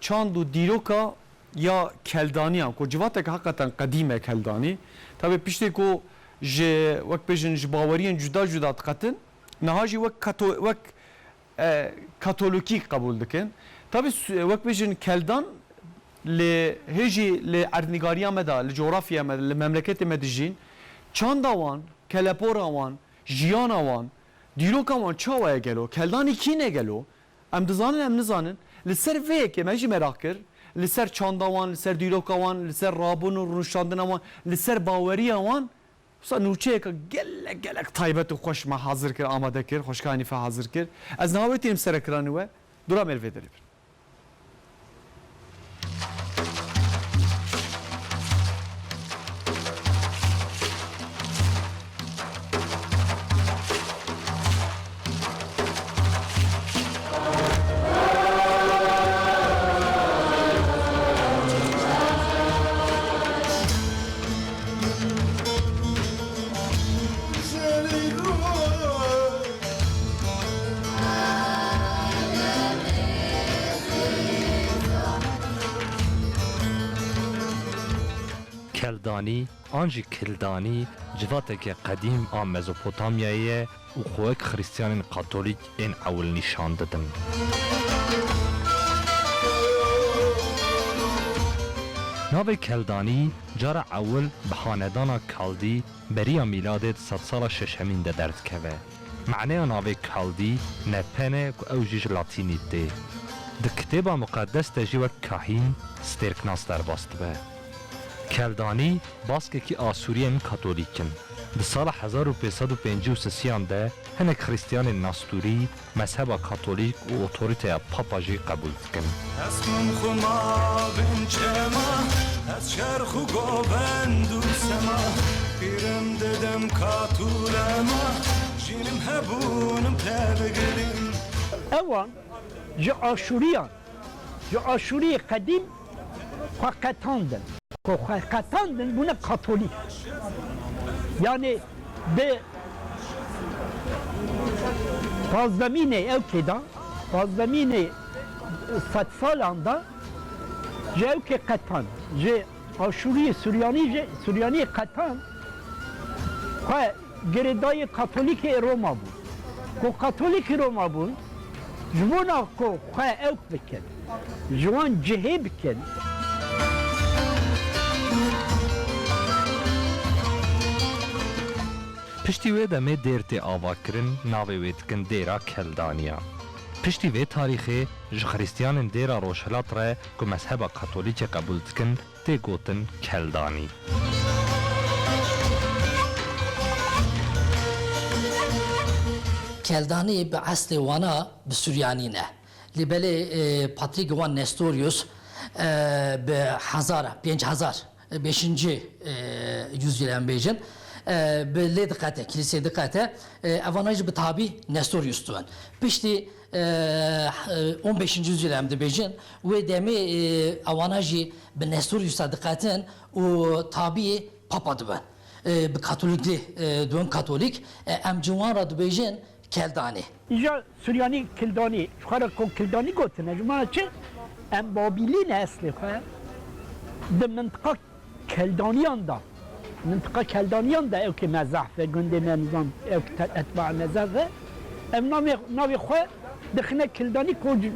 چاند و دیروکا یا کلدانیان کو جواتک حقیقتا قدیمه کلدانی tabi pişte ko je vak bejin jbawariyen juda juda tqatin nahaji vak katolikî kabul dikin tabi vak bejin keldan li hêjî li erdnîgariya me da li coğrafya me li memleketê me dijîn çanda wan kelepora wan jiyana wan dîroka wan çawa gelo keldanî kîne gelo em dizanin em nizanin li ser vê yekê me jî merak kir li ser çanda wan li ser dîroka wan li ser rabûn û rûnişandina wan li ser baweriya wan sa nûçeyeka gelek gelek taybet û xweş me hazir kir amade kir xweşkanî fe hazir kir ez navêtînim serekiranî we dura me li vê derê bir کلدانی آنجی کلدانی جواتک قدیم آن مزوپوتامیایه و خوک خریستیان کاتولیک این اول نشان دادن. ناو کلدانی جار اول به خاندان کالدی بریا میلادت 100 سال ششمین ده درد که معنی ناو کالدی نپنه که اوجیج لاتینی ده ده کتاب مقدس تجیو کاهین سترکناس در باست به کلدانی باسکێکی ئاسووریên کاتۆلیکن. Di sala 1553 de hinek xrîstiyanên nastûrî mezheba katolîk û otorîteya papa jî qebûl dikin. Esmum xuma bin çema ez çerx û govend û sema pîrim dedim katûlema jinim hebûnim tevgirim. Ewan ji Aşûriyan ji Aşûriyê qedîm xwe qetandin. Katandın buna Katolik. Yani de fazlamine evkeda fazlamine sat salanda jevke katan je Aşuriye Süryani katan ve geredayı Katolik Roma bu. Ko Katolik Roma bu jvona ko ve evk bikin jvan cehe bikin پشتی وی دمه دیرتی آوا کرن ناوی وی دکن دیرا کلدانیا. پشتی وی تاریخی جخریستیان دیرا روشلات را که مذهب کاتولیک قبول دکن تی گوتن کلدانی. کلدانی به اصل وانا به سوریانی نه. لیبلی پاتریک وان نستوریوس به 5000 yüzyılın bejin به دقته کلیسه دقته اوانایج به تابی نستوریوس توان پشتی 15. yüzyılda bejin ve demi avanajı به نستوریوس دقتن و تابی پاپا دوان به کاتولیکلی دوان کاتولیک ام جوان را بجین کلدانی İja Süryani Kildani, şuara kon Kildani gotine, cumana çi em Babili ne esli khoya de mıntıka Keldaniyan da منطقه کلدانیان ده او که مزح و گنده نظام او که اتباع مزح و ام ناوی خواه دخنه کلدانی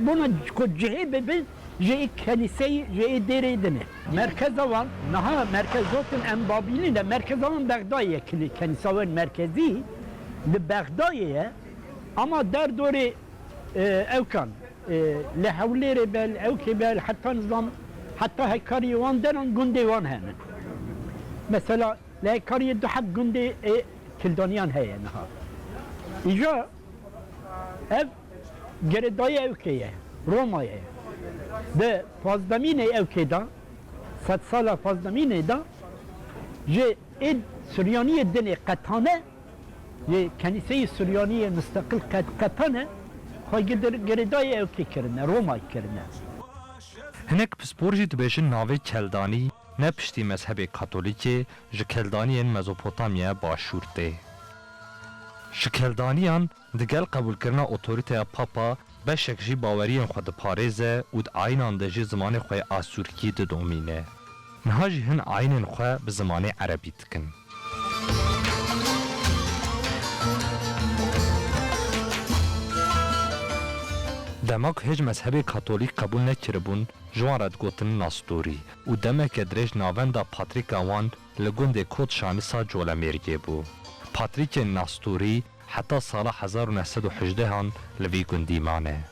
بونا که جهه ببین جهه کلیسه جهه دیره دنه مرکز آوان نها مرکز زوتن ام بابیلی ده مرکز آوان بغدایه کلیسه آوان مرکزی ده بغدایه اما در دور او کن لحولی بل او که بل حتی نظام حتی هکاری وان درن گنده وان همین مثلا لایکاری دو حق گنده کلدانیان هیه نها ایجا ev geredaya evkeye Roma'ya de fazdamine evkeda 100 sala fazdamine da je ed Süryaniye dene katane je kaniseyi Süryaniye müstakil katane geredaya evke kirine Roma kirine هنک پسپورجی دبیشن ناوی کلدانی نه پشتی مذهب کاتولیکی جکلدانیان مزوپوتامیا باشورته. شکلدانیان دگل قبول کرنا اوتوریته پاپا بشک جی باوریان خود پارێزه و د عینان ده جی زمان خواه آسورکی ده دومینه. نها جی هن عینن خواه به زمان عربی دکن. دماغ هیچ مذهب کاتولیک قبول نکربون جوان رد گوتن ناستوری و دمک درش ناوندا پاتریک آوان لگوند کود شانسا جولمرگی بو. پاتریک ناستوری حتی سال 1918 هان لوی گندی مانه.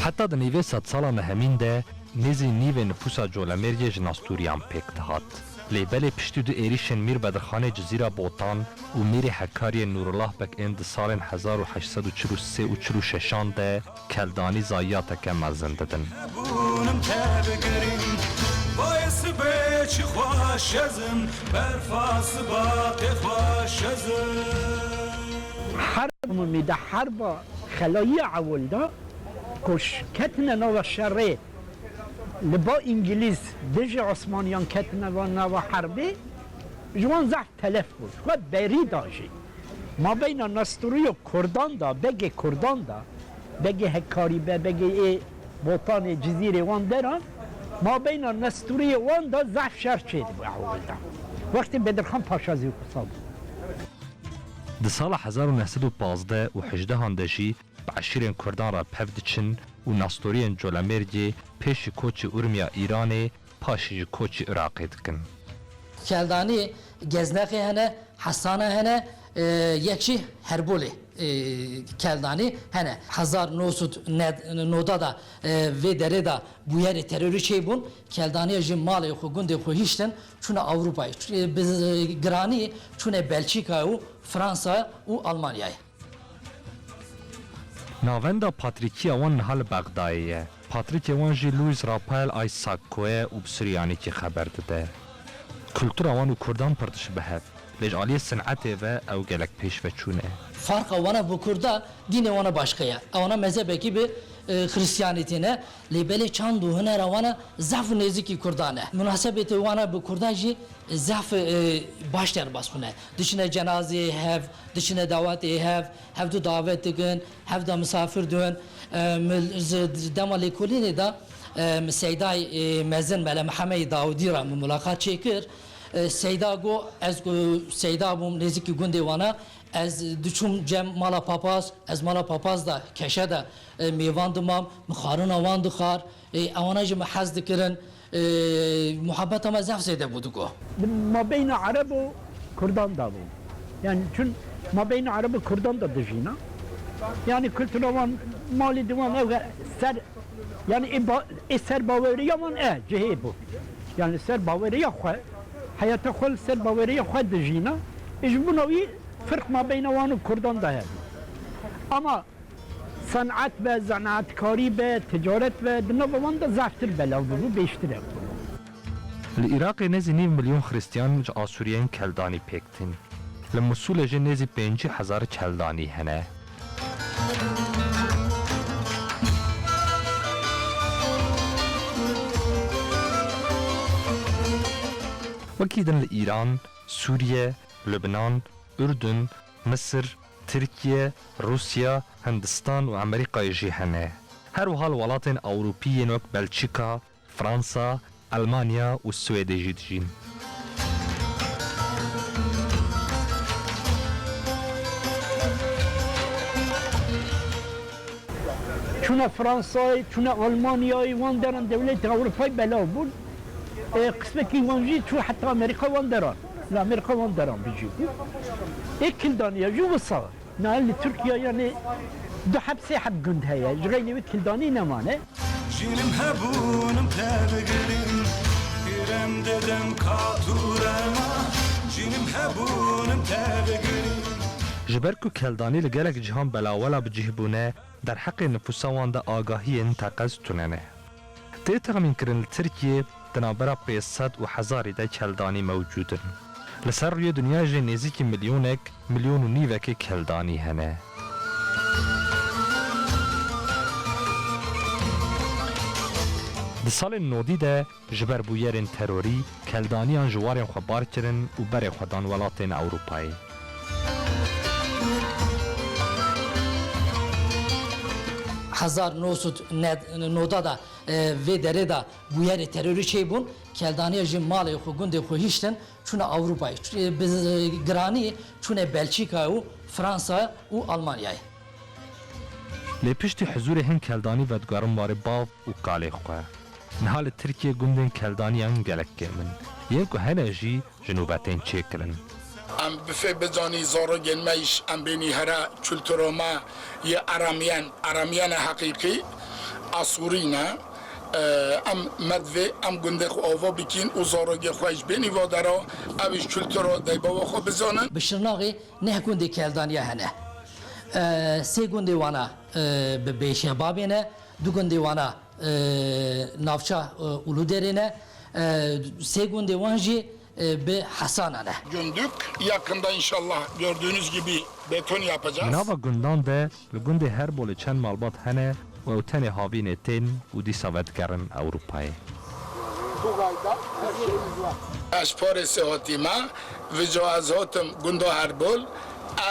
حتی د نیوه 100 سالا نهمین ده نیزی نیوه نفوسا جولمرگی جناستوریان پیک دهات. لیبل پشتی دو ایریشن میر بدرخانه جزیره بوتان و میر حکاری نورالله بک اند سال 1843 و 46 ده کلدانی زایات که مزن ددن. بونم تبگریم باعث به چی خوش ازم برفاس باقی خوش ازم حرب میده حرب خلایی عول دا کش کتن نو شره لبا انگلیس دژ عثمانیان کتن و نو حربی جوان زحف تلف بود خود بری داشی ما بین نستوری و کردان دا بگه کردان دا بگه هکاری بگه ای بوتان جزیره وان دران ما بین نستوری وان دا زحف شر چید بود اول دا وقتی بدرخان پاشازی و کسا بود د سال 1915 و 18 هندجی بعشیرین کردان را پفدچن و ناستورین جولمرگی پیش کوچ ارمیا ایرانی پاشی کوچ عراقی دکن. کلدانی گزنقی هنه حسانه هنه یکشی هربولی کلدانی هنه 1990 دا و دره دا بویر تروری چی بون کلدانی جی مالی خو گنده خو هیشتن چون اروپای گرانی چون بلژیکا و فرانسا و آلمانیای ناوندا پاتریکی وان حال بغداییه. پاتریک وان جی لویز راپل آی ساکوه و بسریانی کی خبر داده. کلتور وان و کردان پرتش بهت. لجالی صنعت و او گلک پیش و چونه. فرق وانا bu Kurda dini وانا başkaya. Ona mezhebe gibi Hristiyanetine lebele çandu hüner vana zaf neziki Kurdane. Münasebeti vana bu Kurdaji zaf başlar basmune. Dışına cenaze hev, dışına davet hev du davet digin, hev da misafir dön. Demali kulini da Seyday mezin mele Muhammed Davudi ra mulakat çekir. Seyda go ez go Seyda bum neziki gunde vana ez düşüm cem mala papaz ez mala papaz da keşe de mevandımam mixarın avan dixar avana jim haz dikirin muhabbet ama zaf zede budu go ما بین عرب و کردان دا بود یعنی چون ما بین عرب و کردان دا دژینا یعنی کلتور وان مالی دوان او سر یعنی ای سر باوری من جهه بود یعنی سر باوری خو حیات خو سر باوری خو دژینا اجبنوی فرق ما بین وان و کردان دا هست اما صنعت و زنعتکاری به تجارت و دنو وان دا زفتر بلاو بود بیشتره بود العراق نزی 9 میلیون خریستیان ج آسوریین کلدانی پیکتین. لمسول جه نزی 50,000 کلدانی هنه. وکیدن ایران، سوریه، لبنان، اردن، مصر، ترکیه، روسیا، هندستان و امریکای جه هنه. هر حال ولاتن اوروپیین وک بلژیکا، فرانسا، ألمانيا والسويد جين. چون فرانسای چون آلمانیای وان درن دولت اروپای بلا بود قسمت کی وانجی چون حتی امریکا وان درن امریکا وان درن بيجي اكل دانيا جو وصل نال تركيا يعني دو حبسي حب جند هيا جريني وكل داني نمانه جینم هبونم تبگریم پیرم ددم کاتورما جینم هبونم تبگریم جبركو كالداني لقالك جهان بلاولا بجهبونه در حق نفوسوان دا آگاهی انتقاز توننه. تيتغ من كرن تركيا تنابرا بيصد و حزاري دا كالداني موجودن. لسر روی دنیا جه نزیک میلیون و نیوک کلدانی هنه. Di salên nodî de ji ber bûyerên terorî keldaniyan ji warên xwe bar kirin û berê xwe dan welatên Ewropayê. Hazar noda da ve dere da bu yeri terörü çeybun keldaniye jim malê xwe gundê xwe hiştin çûne Avrupayê giranî çûne Belçîka û Fransa û Almanyayê. Lê piştî hezûrê hin keldanî vedgarin warê bav û kalê xwe. Niha li Tirkiye gundên keldaniyan gelek kêmin. Yên ku hene jî ji nûbetên çêkirin. ام بفه بزانی زارو گلمیش ام بینی هره کلتوروما یه ارامیان حقیقی اسورینه ام مدوه ام گنده خو آوا بکین و زارو گل خویش بینی وادارا اویش کلتورو دی بابا خو بزانن Bi Şırnakê ne gundê keldaniya hene. Sê gundê wana bi Bêşebabê ne, du gundê wana navça Uluderê ne, sê gundê wan jî bi Hasan'a ne. Gündük yakında inşallah gördüğünüz gibi beton yapacağız. Nava gundan de li gundê her bolê çend malbat hene û ew tenê havînê tên û dîsa vedgerin Ewropayê. اشپار سهاتیما و جوازاتم گنده هر بول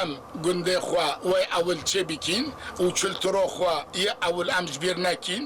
ام گنده خوا و اول چه بکین و کلتورو خوا یه اول ام جبیر نکین